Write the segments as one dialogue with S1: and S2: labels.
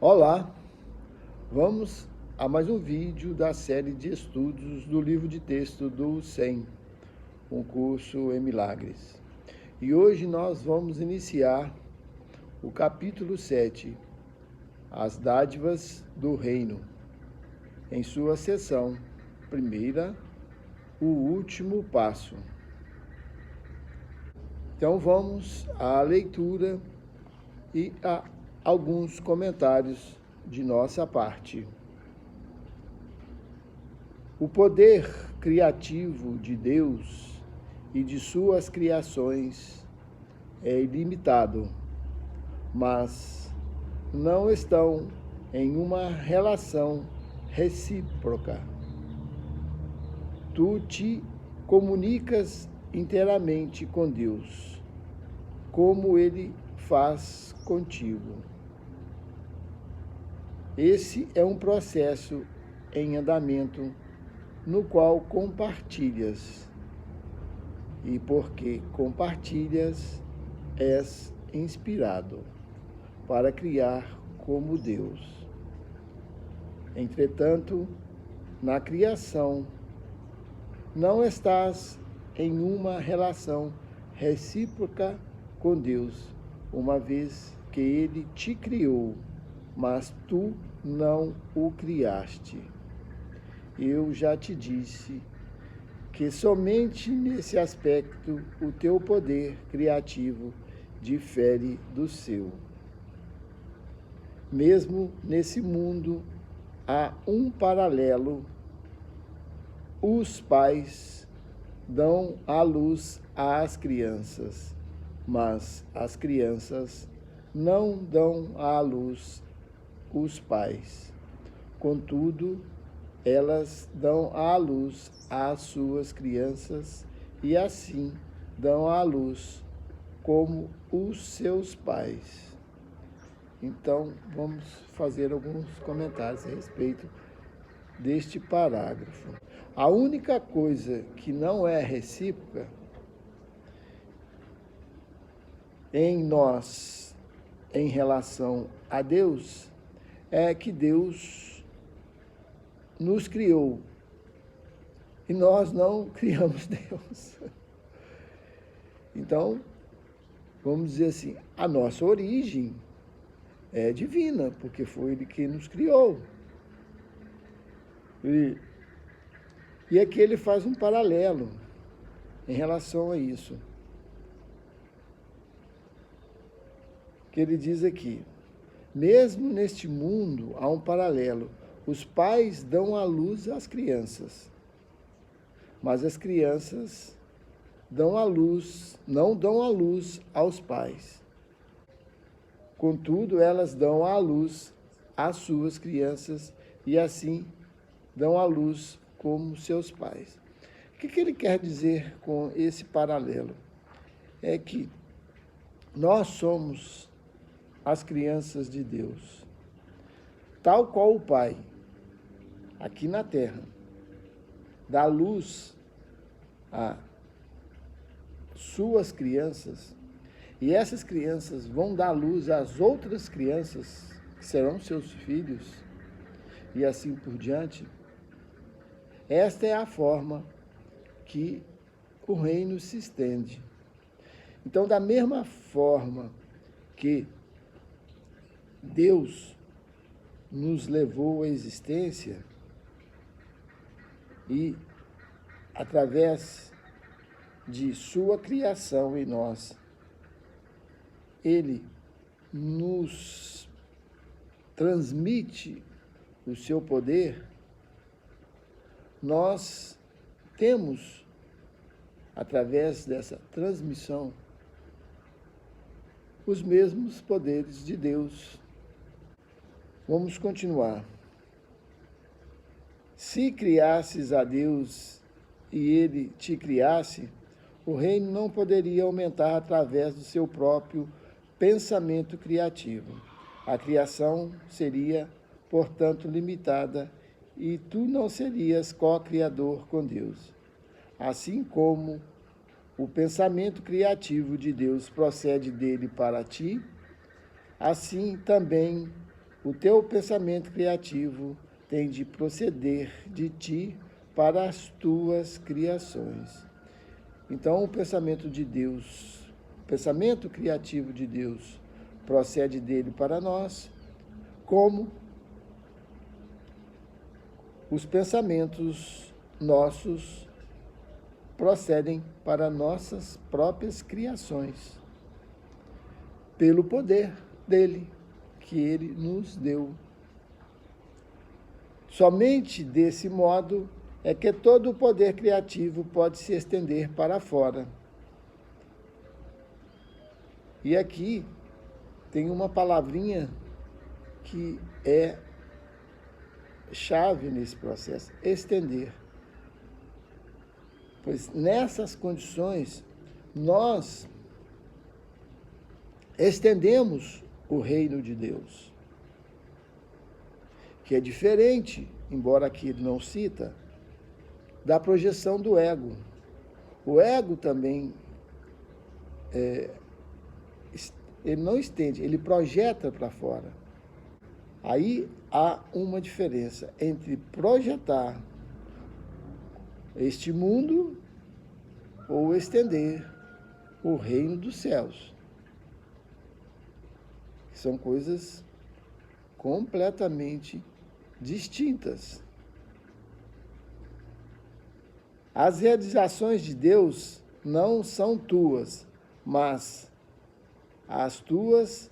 S1: Olá, vamos a mais um vídeo da série de estudos do livro de texto do SEM, um curso em milagres. E hoje nós vamos iniciar o capítulo 7, as dádivas do reino, em sua seção primeira, o último passo. Então vamos à leitura e a alguns comentários de nossa parte. O poder criativo de Deus e de suas criações é ilimitado, mas não estão em uma relação recíproca. Tu te comunicas inteiramente com Deus, como Ele faz contigo. Esse é um processo em andamento no qual compartilhas, e porque compartilhas, és inspirado para criar como Deus. Entretanto, na criação, não estás em uma relação recíproca com Deus, uma vez que Ele te criou, mas tu não o criaste. Eu já te disse que somente nesse aspecto o teu poder criativo difere do seu. Mesmo nesse mundo, há um paralelo. Os pais dão à luz às crianças, mas as crianças não dão à luz os pais. Contudo, elas dão à luz às suas crianças e assim dão à luz como os seus pais. Então, vamos fazer alguns comentários a respeito deste parágrafo. A única coisa que não é recíproca em nós, em relação a Deus, é que Deus nos criou e nós não criamos Deus. Então, vamos dizer assim, a nossa origem é divina, porque foi Ele que nos criou. E aqui ele faz um paralelo em relação a isso. Que ele diz aqui, mesmo neste mundo há um paralelo. Os pais dão à luz às crianças, mas as crianças não dão à luz aos pais. Contudo, elas dão à luz às suas crianças e assim dão à luz como seus pais. O que ele quer dizer com esse paralelo? É que nós somos as crianças de Deus, tal qual o Pai, aqui na Terra, dá luz a suas crianças, e essas crianças vão dar luz às outras crianças, que serão seus filhos, e assim por diante. Esta é a forma que o reino se estende. Então, da mesma forma que Deus nos levou à existência e, através de sua criação em nós, Ele nos transmite o seu poder, nós temos, através dessa transmissão, os mesmos poderes de Deus. Vamos continuar. Se criasses a Deus e Ele te criasse, o reino não poderia aumentar através do seu próprio pensamento criativo. A criação seria, portanto, limitada e tu não serias co-criador com Deus. Assim como o pensamento criativo de Deus procede dele para ti, assim também O teu pensamento criativo tem de proceder de ti para as tuas criações. Então, o pensamento de Deus, o pensamento criativo de Deus, procede dele para nós, como os pensamentos nossos procedem para nossas próprias criações, pelo poder dele, que ele nos deu. Somente desse modo é que todo o poder criativo pode se estender para fora. E aqui tem uma palavrinha que é chave nesse processo: estender. Pois nessas condições, nós estendemos o reino de Deus, que é diferente, embora aqui ele não cita, da projeção do ego. O ego também, ele não estende, ele projeta para fora. Aí há uma diferença entre projetar este mundo ou estender o reino dos céus. São coisas completamente distintas. As realizações de Deus não são tuas, mas as tuas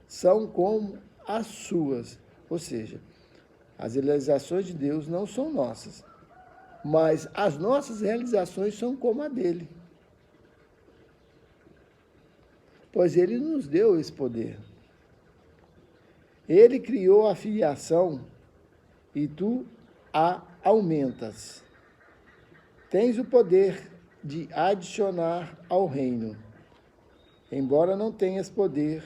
S1: são como as suas. Ou seja, as realizações de Deus não são nossas, mas as nossas realizações são como a dele. Pois ele nos deu esse poder. Ele criou a filiação e tu a aumentas. Tens o poder de adicionar ao reino, embora não tenhas poder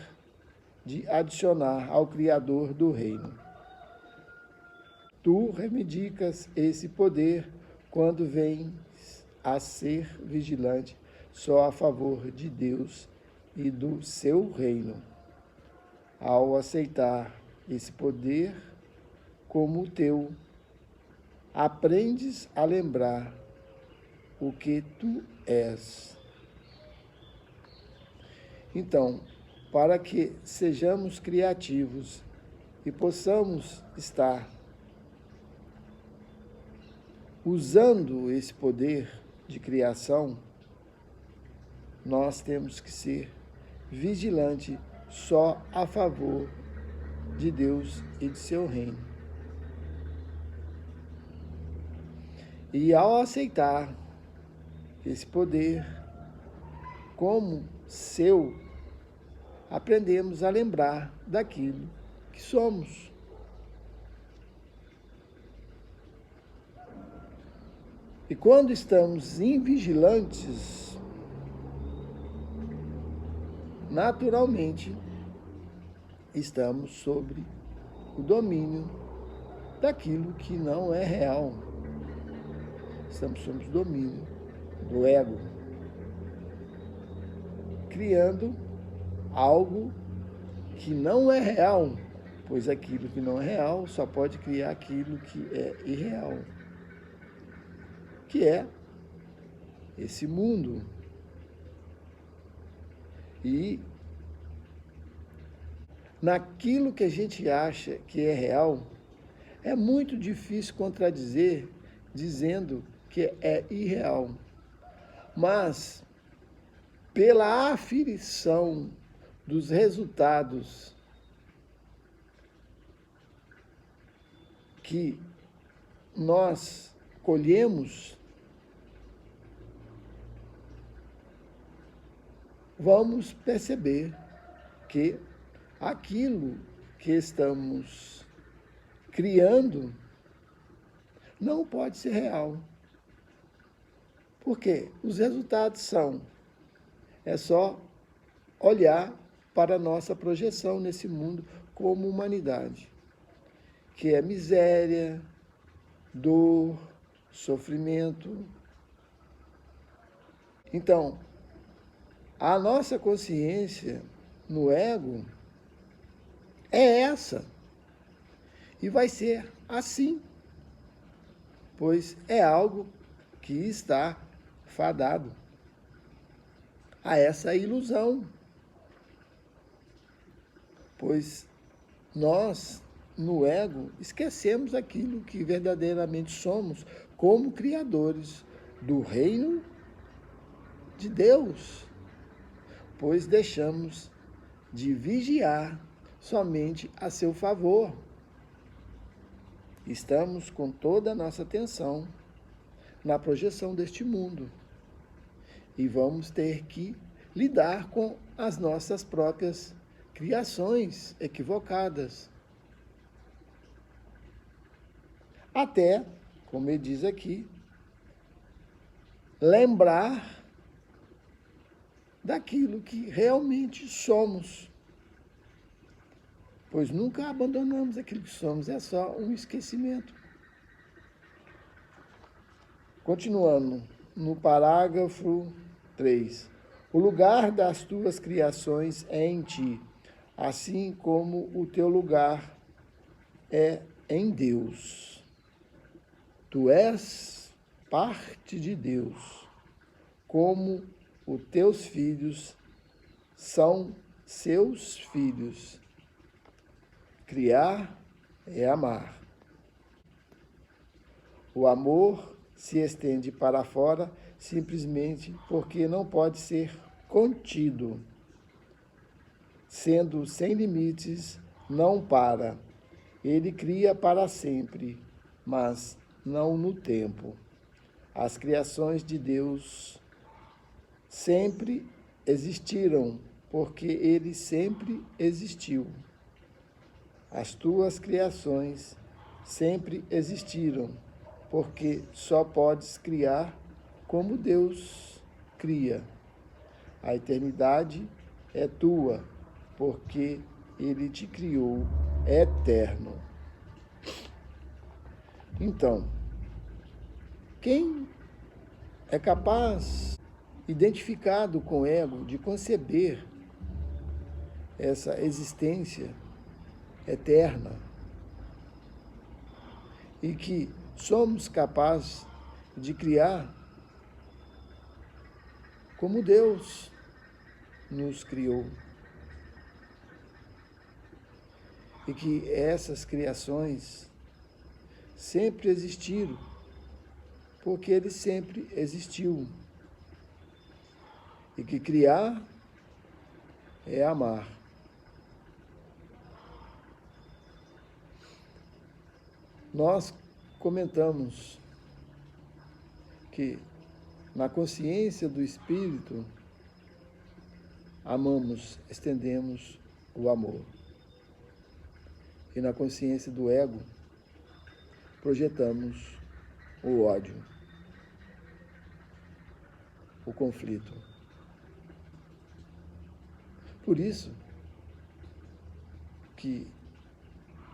S1: de adicionar ao Criador do reino. Tu reivindicas esse poder quando vens a ser vigilante só a favor de Deus e do seu reino. Ao aceitar esse poder como teu, aprendes a lembrar o que tu és. Então, para que sejamos criativos e possamos estar usando esse poder de criação, nós temos que ser vigilantes só a favor de Deus e de seu reino. E ao aceitar esse poder como seu, aprendemos a lembrar daquilo que somos. E quando estamos invigilantes, naturalmente estamos sobre o domínio daquilo que não é real. Estamos sob o domínio do ego, criando algo que não é real, pois aquilo que não é real só pode criar aquilo que é irreal, que é esse mundo. E naquilo que a gente acha que é real, é muito difícil contradizer dizendo que é irreal. Mas, pela aferição dos resultados que nós colhemos, vamos perceber que aquilo que estamos criando não pode ser real. Porque os resultados é só olhar para a nossa projeção nesse mundo como humanidade, que é miséria, dor, sofrimento. Então, a nossa consciência no ego é essa. E vai ser assim, pois é algo que está fadado a essa ilusão. Pois nós, no ego, esquecemos aquilo que verdadeiramente somos como criadores do reino de Deus, pois deixamos de vigiar somente a seu favor. Estamos com toda a nossa atenção na projeção deste mundo e vamos ter que lidar com as nossas próprias criações equivocadas. Até, como ele diz aqui, lembrar daquilo que realmente somos. Pois nunca abandonamos aquilo que somos, é só um esquecimento. Continuando, no parágrafo 3. O lugar das tuas criações é em ti, assim como o teu lugar é em Deus. Tu és parte de Deus, como os teus filhos são seus filhos. Criar é amar. O amor se estende para fora simplesmente porque não pode ser contido. Sendo sem limites, não para. Ele cria para sempre, mas não no tempo. As criações de Deus sempre existiram, porque ele sempre existiu. As tuas criações sempre existiram, porque só podes criar como Deus cria. A eternidade é tua, porque ele te criou eterno. Então, quem é capaz, identificado com o ego, de conceber essa existência eterna e que somos capazes de criar como Deus nos criou. E que essas criações sempre existiram, porque ele sempre existiu. E que criar é amar. Nós comentamos que na consciência do Espírito amamos, estendemos o amor. E na consciência do ego projetamos o ódio, o conflito. Por isso que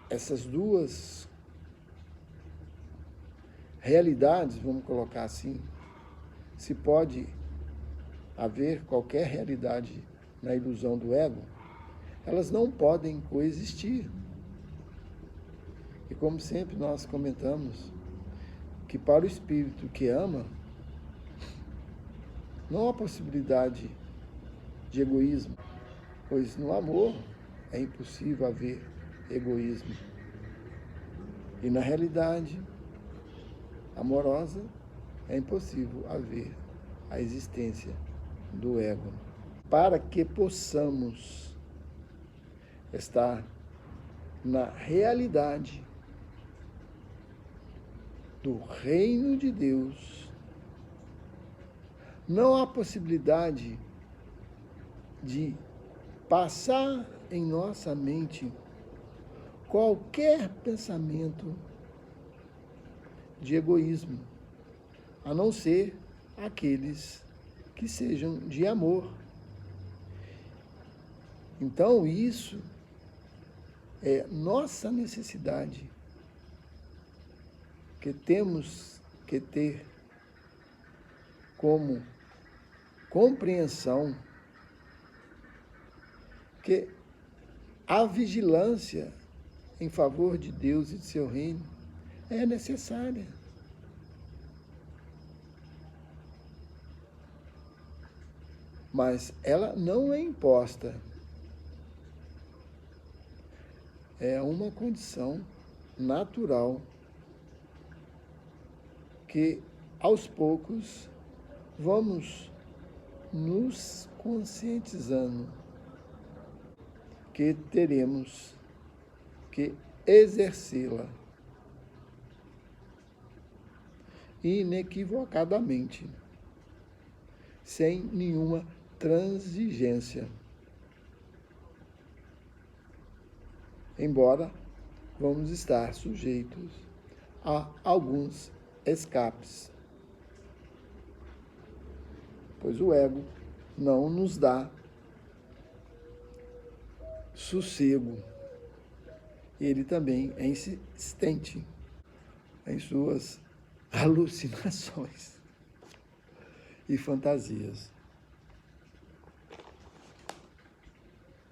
S1: essas duas realidades, vamos colocar assim, se pode haver qualquer realidade na ilusão do ego, elas não podem coexistir. E como sempre nós comentamos, que para o espírito que ama, não há possibilidade de egoísmo, pois no amor é impossível haver egoísmo. E na realidade amorosa é impossível haver a existência do ego. Para que possamos estar na realidade do reino de Deus, não há possibilidade de passar em nossa mente qualquer pensamento de egoísmo, a não ser aqueles que sejam de amor. Então, isso é nossa necessidade, que temos que ter como compreensão que a vigilância em favor de Deus e de seu reino é necessária. Mas ela não é imposta. É uma condição natural que, aos poucos, vamos nos conscientizando que teremos que exercê-la inequivocadamente, sem nenhuma transigência. Embora vamos estar sujeitos a alguns escapes, pois o ego não nos dá sossego. Ele também é insistente em suas alucinações e fantasias.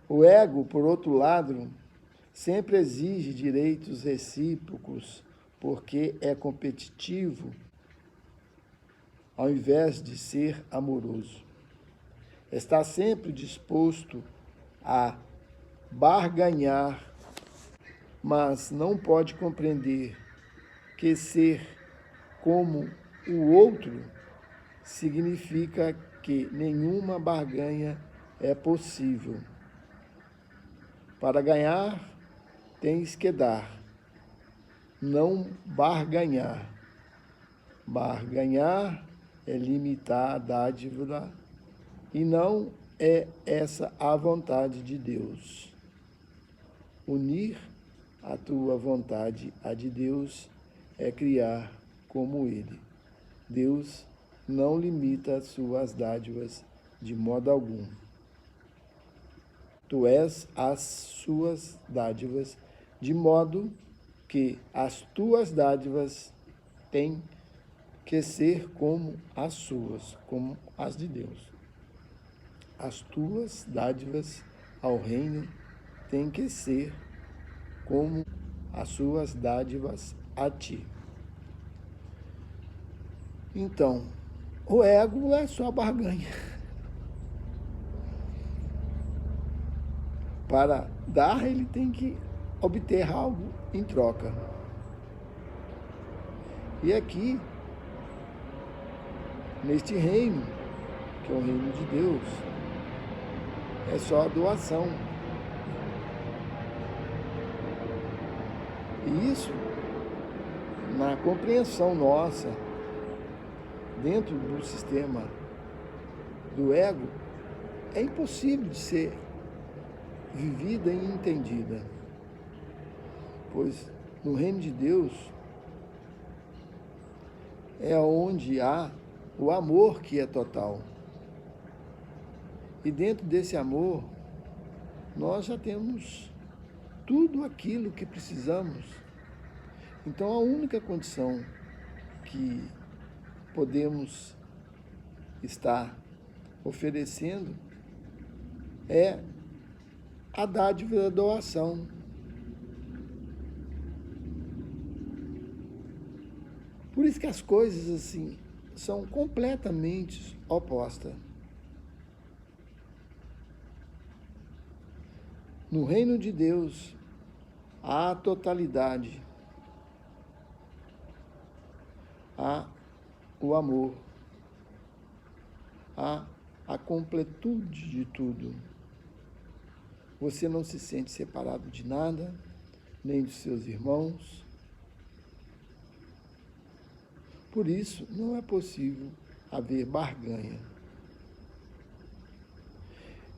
S1: O ego, por outro lado, sempre exige direitos recíprocos porque é competitivo ao invés de ser amoroso. Está sempre disposto a barganhar, mas não pode compreender que ser como o outro significa que nenhuma barganha é possível. Para ganhar, tens que dar, não barganhar. Barganhar é limitar a dádiva e não é essa a vontade de Deus. Unir a tua vontade à de Deus é criar como Ele. Deus não limita as suas dádivas de modo algum. Tu és as suas dádivas, de modo que as tuas dádivas têm que ser como as suas, como as de Deus. As tuas dádivas ao reino têm que ser como as suas dádivas a ti. Então, o ego é só barganha. Para dar, ele tem que obter algo em troca. E aqui, neste reino, que é o reino de Deus, é só doação. E isso, na compreensão nossa, dentro do sistema do ego, é impossível de ser vivida e entendida. Pois no reino de Deus é onde há o amor que é total. E dentro desse amor, nós já temos tudo aquilo que precisamos. Então, a única condição que podemos estar oferecendo é a dádiva da doação. Por isso que as coisas assim são completamente opostas. No reino de Deus há a totalidade, há o amor, há a completude de tudo. Você não se sente separado de nada, nem dos seus irmãos. Por isso, não é possível haver barganha.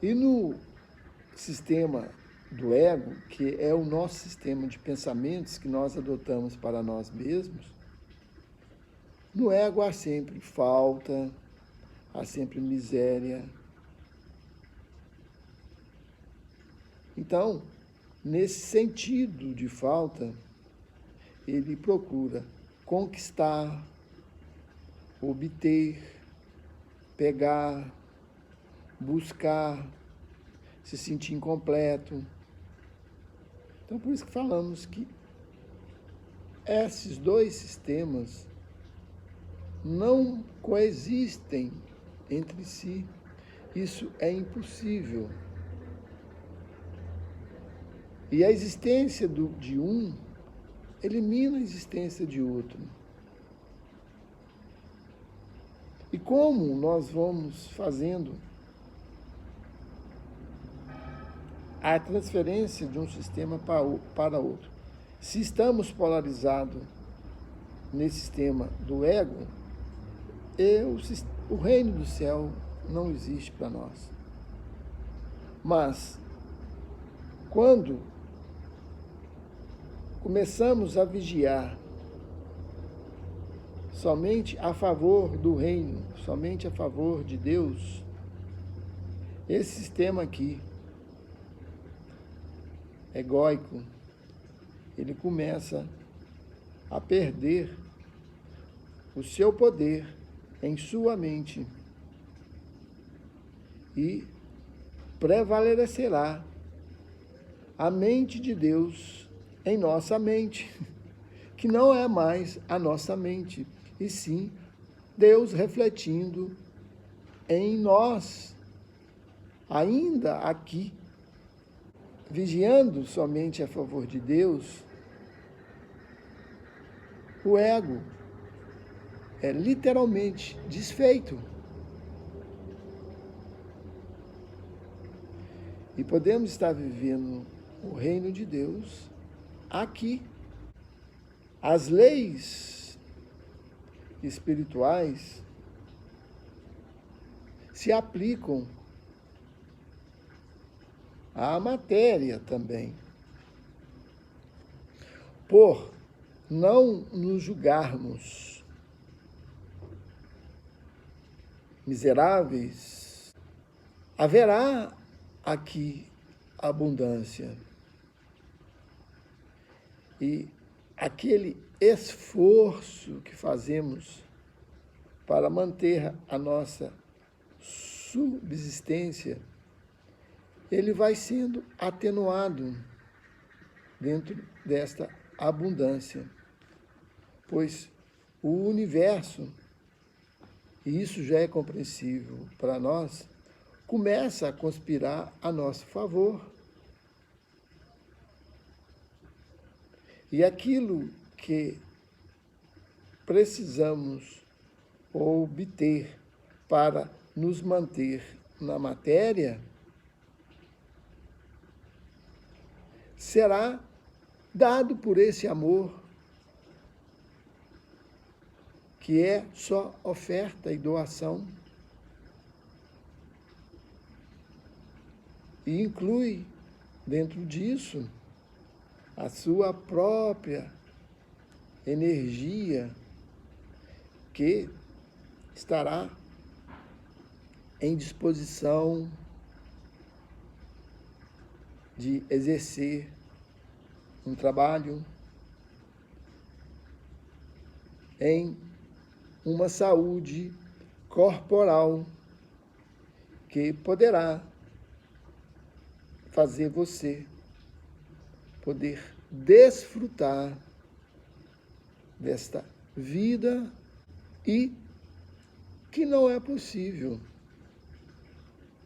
S1: E no sistema do ego, que é o nosso sistema de pensamentos que nós adotamos para nós mesmos, no ego há sempre falta, há sempre miséria. Então, nesse sentido de falta, ele procura conquistar, obter, pegar, buscar, se sentir incompleto. Então, por isso que falamos que esses dois sistemas não coexistem entre si. Isso é impossível. E a existência de um elimina a existência de outro. E como nós vamos fazendo a transferência de um sistema para outro? Se estamos polarizados nesse sistema do ego, o reino do céu não existe para nós. Mas, quando começamos a vigiar somente a favor do reino, somente a favor de Deus, esse sistema aqui, egóico, ele começa a perder o seu poder em sua mente e prevalecerá a mente de Deus em nossa mente, que não é mais a nossa mente, e sim Deus refletindo em nós, ainda aqui, vigiando somente a favor de Deus. O ego é literalmente desfeito. E podemos estar vivendo o reino de Deus aqui. As leis espirituais se aplicam à matéria também. Por não nos julgarmos miseráveis, haverá aqui abundância. E aquele esforço que fazemos para manter a nossa subsistência, ele vai sendo atenuado dentro desta abundância, pois o universo, e isso já é compreensível para nós, começa a conspirar a nosso favor. E aquilo que precisamos obter para nos manter na matéria será dado por esse amor, que é só oferta e doação, e inclui dentro disso a sua própria energia, que estará em disposição de exercer um trabalho em uma saúde corporal que poderá fazer você poder desfrutar desta vida, e que não é possível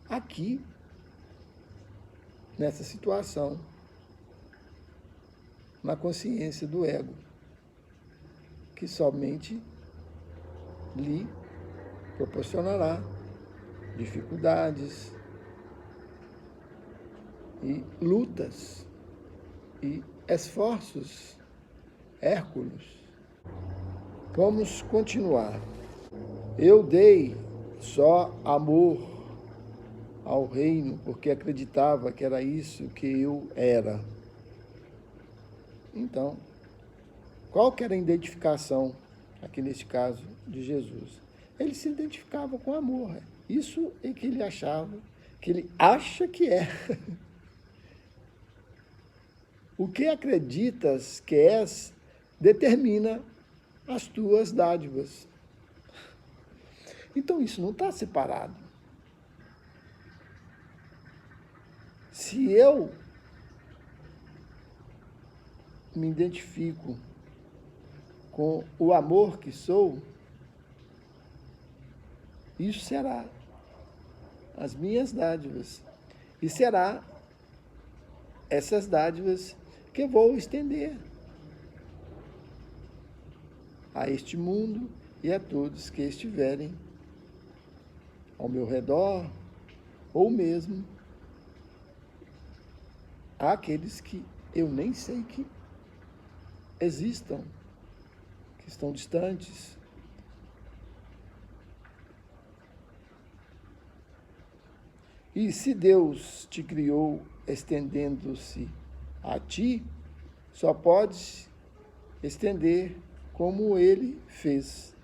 S1: aqui, nessa situação, na consciência do ego, que somente lhe proporcionará dificuldades e lutas e esforços hércules. Vamos continuar. Eu dei só amor ao reino porque acreditava que era isso que eu era. Então, qual que era a identificação, aqui neste caso, de Jesus? Ele se identificava com amor. Isso é que ele achava, que ele acha que é. O que acreditas que és, determina as tuas dádivas. Então, isso não está separado. Se eu me identifico com o amor que sou, isso será as minhas dádivas. E será essas dádivas que eu vou estender a este mundo e a todos que estiverem ao meu redor, ou mesmo àqueles que eu nem sei que existam, que estão distantes. E se Deus te criou estendendo-se a ti, só podes estender como Ele fez.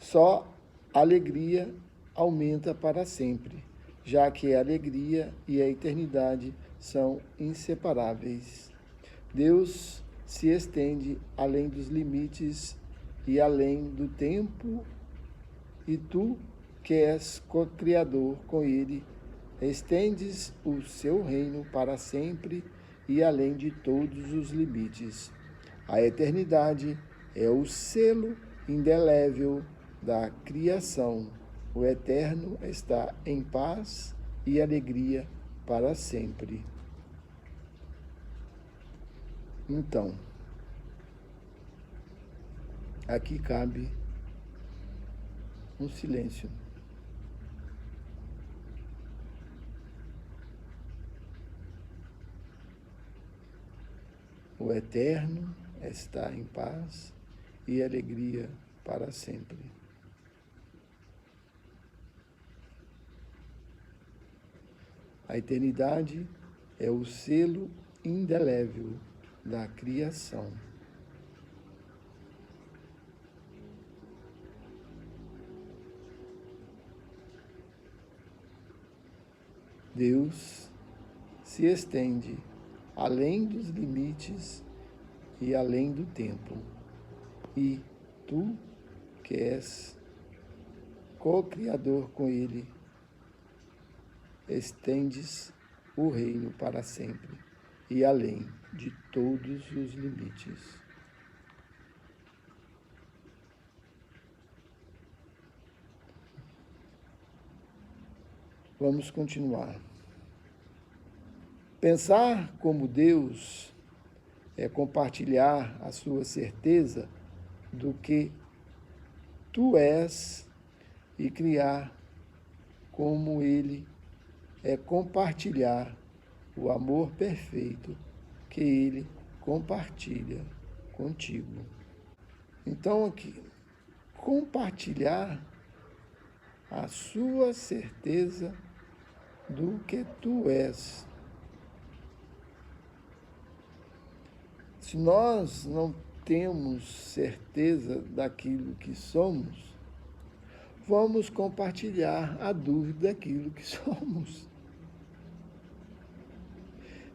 S1: Só a alegria aumenta para sempre, já que a alegria e a eternidade são inseparáveis. Deus se estende além dos limites e além do tempo, e tu, que és co-criador com Ele, estendes o seu reino para sempre e além de todos os limites. A eternidade é o selo indelével da criação. O eterno está em paz e alegria para sempre. Então, aqui cabe um silêncio. O eterno está em paz e alegria para sempre. A eternidade é o selo indelével da criação. Deus se estende além dos limites e além do tempo. E tu, que és co-criador com Ele, estendes o reino para sempre e além de todos os limites. Vamos continuar. Pensar como Deus é compartilhar a sua certeza do que tu és e criar como Ele é compartilhar o amor perfeito que Ele compartilha contigo. Então aqui, compartilhar a sua certeza do que tu és. Se nós não temos certeza daquilo que somos, vamos compartilhar a dúvida daquilo que somos.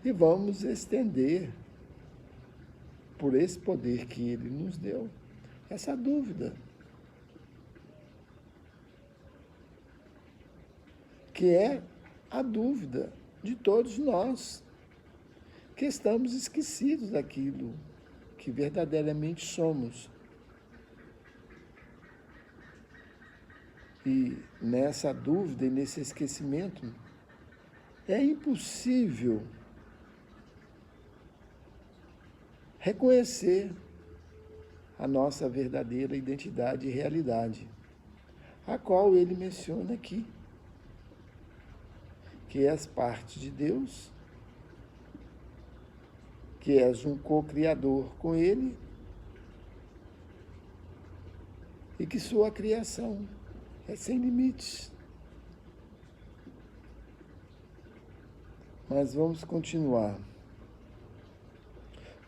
S1: E vamos estender, por esse poder que Ele nos deu, essa dúvida. Que é a dúvida de todos nós, que estamos esquecidos daquilo que verdadeiramente somos. E nessa dúvida e nesse esquecimento, é impossível reconhecer a nossa verdadeira identidade e realidade, a qual ele menciona aqui, que és parte de Deus, que és um co-criador com Ele e que sua criação é sem limites. Mas vamos continuar.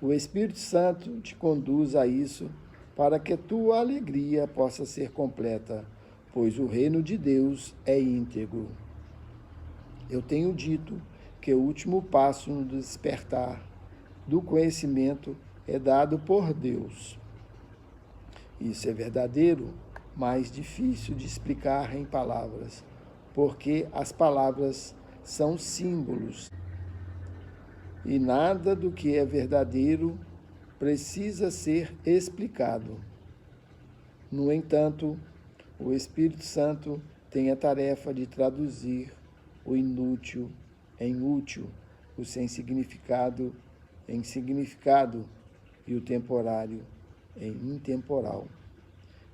S1: O Espírito Santo te conduz a isso para que tua alegria possa ser completa, pois o reino de Deus é íntegro. Eu tenho dito que o último passo no despertar do conhecimento é dado por Deus. Isso é verdadeiro, mas difícil de explicar em palavras, porque as palavras são símbolos e nada do que é verdadeiro precisa ser explicado. No entanto, o Espírito Santo tem a tarefa de traduzir o inútil em útil, o sem significado em significado e o temporário em intemporal.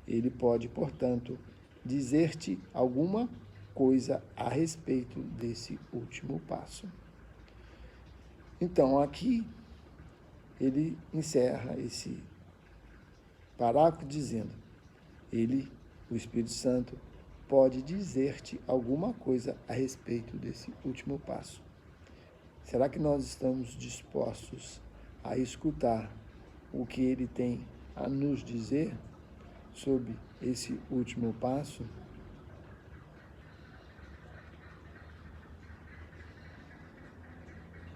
S1: Ele pode, portanto, dizer-te alguma coisa a respeito desse último passo. Então, aqui, ele encerra esse parágrafo dizendo: o Espírito Santo, pode dizer-te alguma coisa a respeito desse último passo. Será que nós estamos dispostos a escutar o que ele tem a nos dizer sobre esse último passo?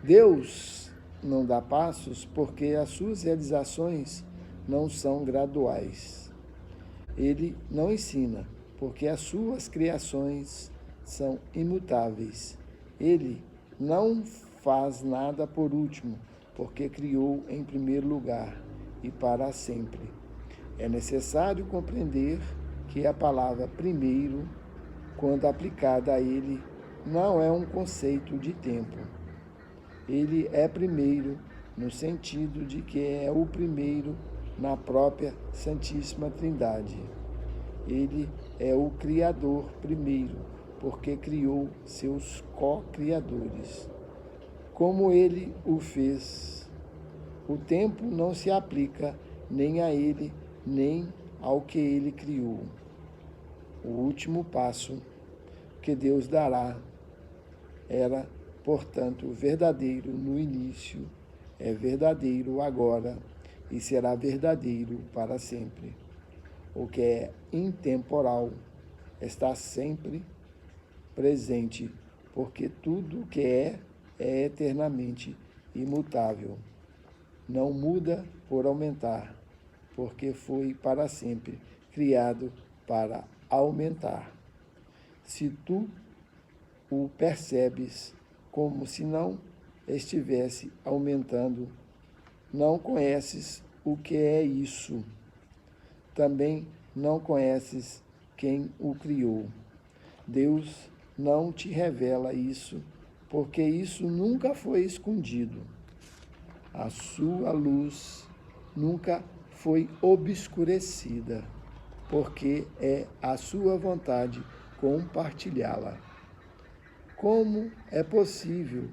S1: Deus não dá passos porque as suas realizações não são graduais. Ele não ensina porque as suas criações são imutáveis. Ele não faz nada por último, porque criou em primeiro lugar e para sempre. É necessário compreender que a palavra primeiro, quando aplicada a ele, não é um conceito de tempo. Ele é primeiro no sentido de que é o primeiro na própria Santíssima Trindade. Ele é o Criador primeiro, porque criou seus co-criadores. Como ele o fez, o tempo não se aplica nem a ele, nem ao que ele criou. O último passo que Deus dará era, portanto, verdadeiro no início, é verdadeiro agora e será verdadeiro para sempre. O que é intemporal está sempre presente, porque tudo o que é eternamente imutável. Não muda por aumentar, porque foi para sempre criado para aumentar. Se tu o percebes como se não estivesse aumentando, não conheces o que é isso. Também não conheces quem o criou. Deus não te revela isso, porque isso nunca foi escondido. A sua luz nunca foi obscurecida, porque é a sua vontade compartilhá-la. Como é possível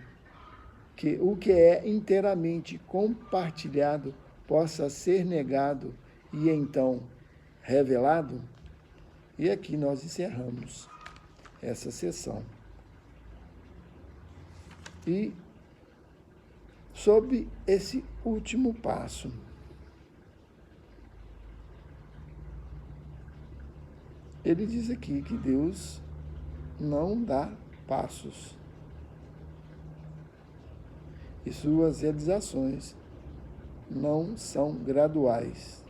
S1: que o que é inteiramente compartilhado possa ser negado e então revelado? E aqui nós encerramos essa sessão. E sobre esse último passo, ele diz aqui que Deus não dá passos. E suas realizações não são graduais.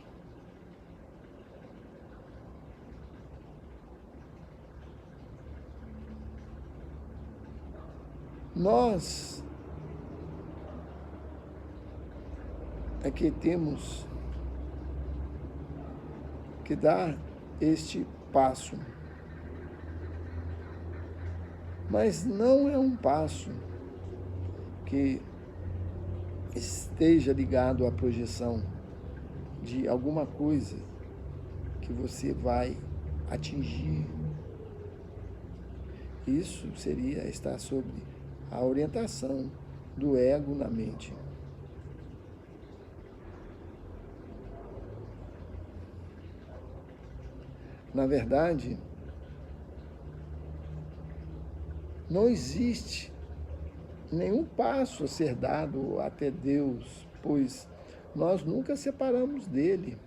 S1: Nós é que temos que dar este passo. Mas não é um passo que esteja ligado à projeção de alguma coisa que você vai atingir. Isso seria estar sobre a orientação do ego na mente. Na verdade, não existe nenhum passo a ser dado até Deus, pois nós nunca separamos dele.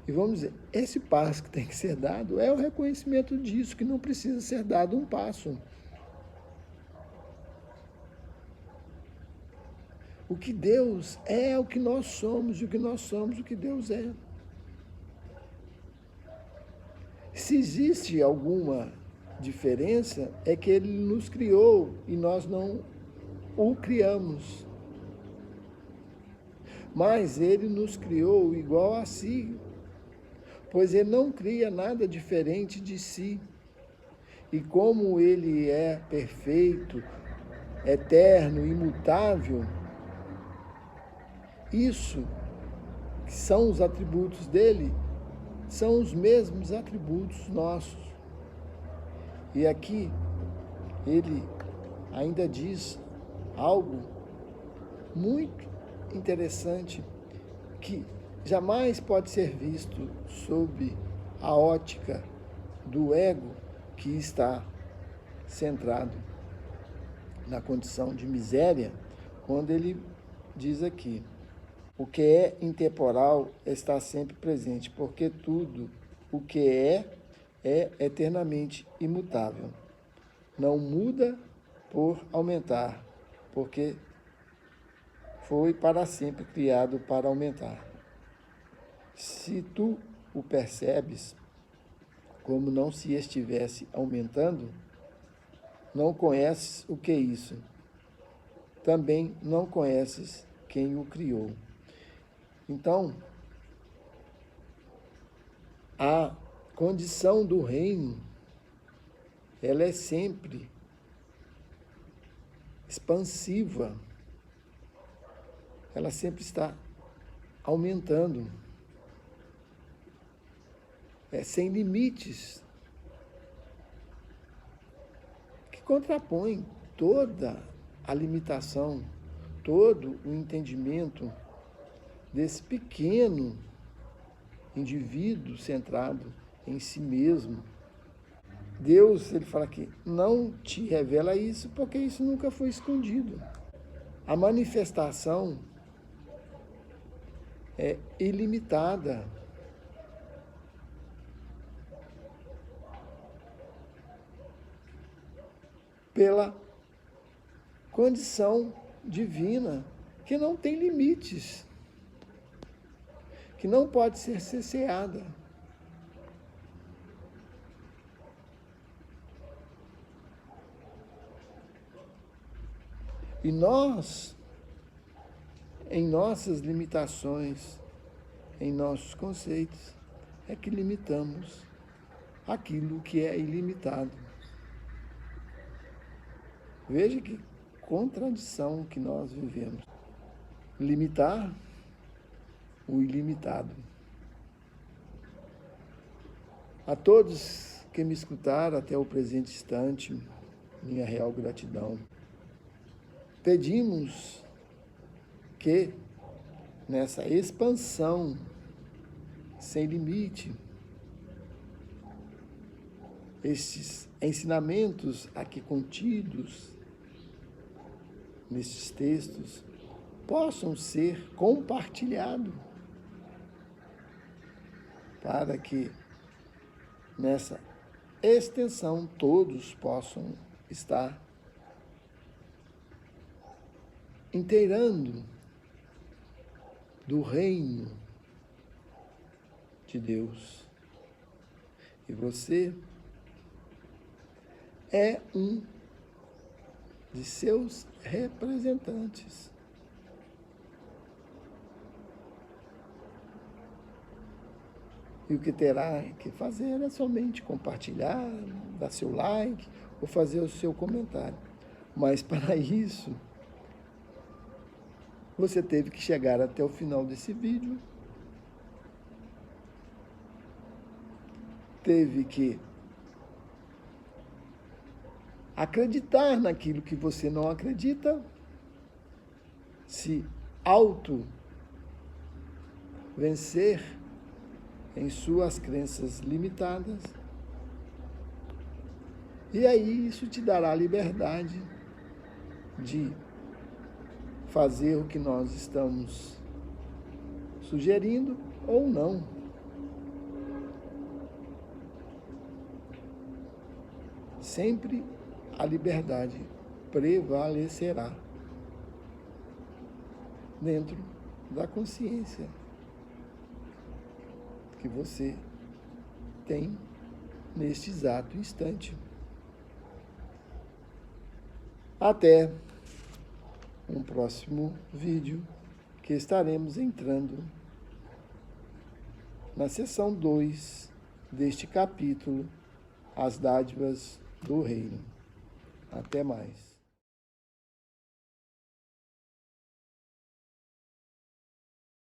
S1: E vamos dizer, esse passo que tem que ser dado é o reconhecimento disso, que não precisa ser dado um passo. O que Deus é o que nós somos, e o que nós somos o que Deus é. Se existe alguma diferença, é que Ele nos criou e nós não o criamos. Mas ele nos criou igual a si, pois ele não cria nada diferente de si. E como ele é perfeito, eterno, imutável, isso, que são os atributos dele, são os mesmos atributos nossos. E aqui ele ainda diz algo muito interessante que jamais pode ser visto sob a ótica do ego que está centrado na condição de miséria, quando ele diz aqui: o que é intemporal está sempre presente, porque tudo o que é eternamente imutável. Não muda por aumentar, porque foi para sempre criado para aumentar. Se tu o percebes como não se estivesse aumentando, não conheces o que é isso. Também não conheces quem o criou. Então, a condição do reino, ela é sempre expansiva. Ela sempre está aumentando. É sem limites, que contrapõe toda a limitação, todo o entendimento desse pequeno indivíduo centrado em si mesmo. Deus, ele fala aqui, não te revela isso porque isso nunca foi escondido. A manifestação é ilimitada. Pela condição divina, que não tem limites, que não pode ser cesseada. E nós, em nossas limitações, em nossos conceitos, é que limitamos aquilo que é ilimitado. Veja que contradição que nós vivemos. Limitar o ilimitado. A todos que me escutaram até o presente instante, minha real gratidão. Pedimos que, nessa expansão sem limite, estes ensinamentos aqui contidos nesses textos possam ser compartilhados para que nessa extensão todos possam estar inteirando do reino de Deus. E você é um de seus representantes. E o que terá que fazer é somente compartilhar, dar seu like ou fazer o seu comentário. Mas para isso, você teve que chegar até o final desse vídeo, teve que acreditar naquilo que você não acredita, se vencer em suas crenças limitadas, e aí isso te dará liberdade de fazer o que nós estamos sugerindo ou não. Sempre a liberdade prevalecerá dentro da consciência que você tem neste exato instante. Até um próximo vídeo, que estaremos entrando na seção 2 deste capítulo, As Dádivas do Reino. Até mais.